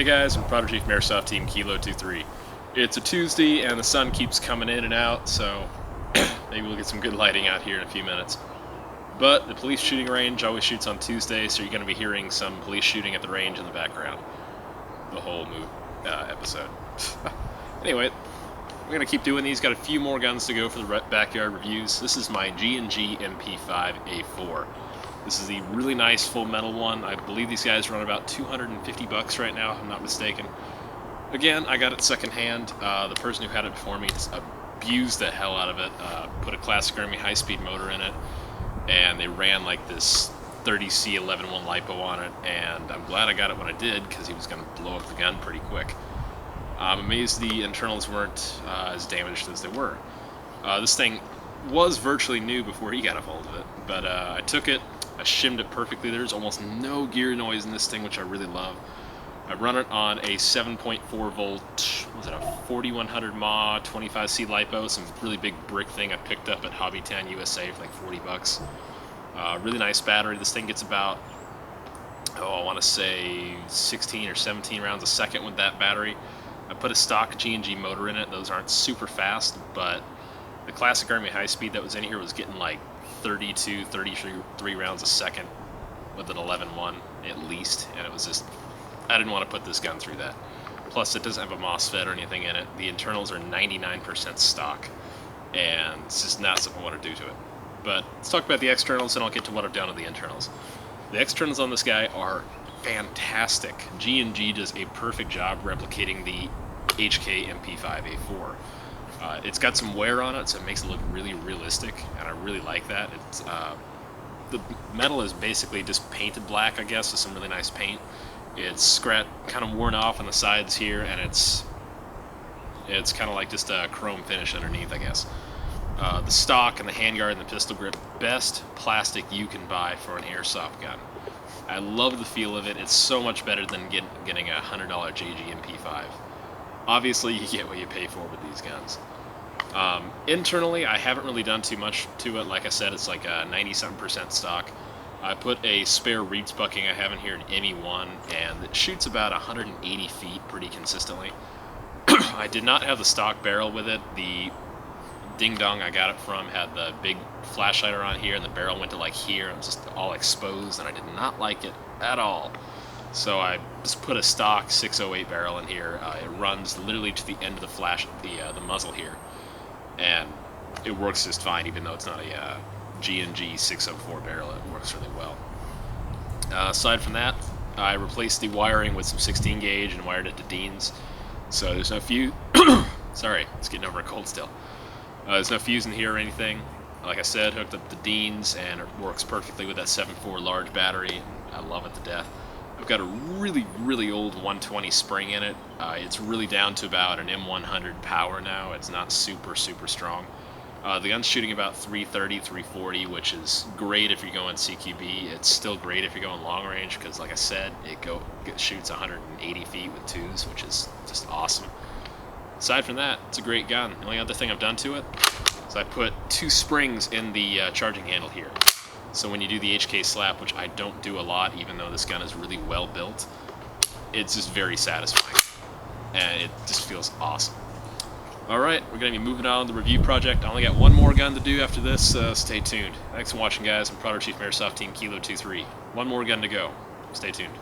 guys, I'm Prodigy from Airsoft Team Kilo23. It's a Tuesday and the sun keeps coming in and out, so maybe we'll get some good lighting out here in a few minutes. But the police shooting range always shoots on Tuesday, so you're going to be hearing some police shooting at the range in the background. The whole episode. Anyway, we're going to keep doing these. Got a few more guns to go for the backyard reviews. This is my G&G MP5A4. This is the really nice full metal one. I believe these guys run about 250 bucks right now, if I'm not mistaken. Again, I got it secondhand. The person who had it before me just abused the hell out of it. Put a classic Army high-speed motor in it, and they ran like this 30C 11.1 LiPo on it, and I'm glad I got it when I did, because he was going to blow up the gun pretty quick. I'm amazed the internals weren't as damaged as they were. This thing was virtually new before he got a hold of it, but I took it, I shimmed it perfectly. There's almost no gear noise in this thing, which I really love. I run it on a 7.4 volt, was it a 4100 mAh 25C LiPo, some really big brick thing I picked up at Hobbytown USA for like 40 bucks. Really nice battery. This thing gets about, I want to say 16 or 17 rounds a second with that battery. I put a stock G&G motor in it. Those aren't super fast, but the classic Army high speed that was in here was getting like 32, 33 rounds a second with an 11.1 at least, and it was just, I didn't want to put this gun through that. Plus, it doesn't have a MOSFET or anything in it. The internals are 99% stock, and it's just not something I want to do to it. But let's talk about the externals, and I'll get to what I've done with the internals. The externals on this guy are fantastic. G&G does a perfect job replicating the HK MP5A4. It's got some wear on it, so it makes it look really realistic, and I really like that. It's the metal is basically just painted black, I guess, with some really nice paint. It's kind of worn off on the sides here, and it's kind of like just a chrome finish underneath, I guess. The stock and the handguard and the pistol grip, best plastic you can buy for an airsoft gun. I love the feel of it. It's so much better than getting a $100 JG MP5. Obviously, you get what you pay for with these guns. Internally, I haven't really done too much to it. Like I said, it's like a 90-something% stock. I put a spare Reeds bucking I have in here, an ME1, and it shoots about 180 feet pretty consistently. I did not have the stock barrel with it. The ding-dong I got it from had the big flashlight on here, and the barrel went to like here. It was just all exposed, and I did not like it at all. So I just put a stock 608 barrel in here. It runs literally to the end of the muzzle here, and it works just fine, even though it's not a G&G 604 barrel. It works really well. Aside from that, I replaced the wiring with some 16 gauge and wired it to Dean's. So there's no fuse. Sorry, it's getting over a cold still. There's no fuse in here or anything. Like I said, hooked up the Dean's, and it works perfectly with that 7.4 large battery. I love it to death. I've got a really old 120 spring in it. It's really down to about an M100 power now. It's not super strong. The gun's shooting about 330, 340, which is great if you're going CQB. It's still great if you're going long range, because like I said, it shoots 180 feet with twos, which is just awesome. Aside from that, it's a great gun. The only other thing I've done to it is I put 2 springs in the charging handle here. So when you do the HK slap, which I don't do a lot, even though this gun is really well built, it's just very satisfying, and it just feels awesome. Alright, we're going to be moving on to the review project. I only got one more gun to do after this, stay tuned. Thanks for watching, guys. I'm Prodigy from Airsoft Team Kilo23. One more gun to go. Stay tuned.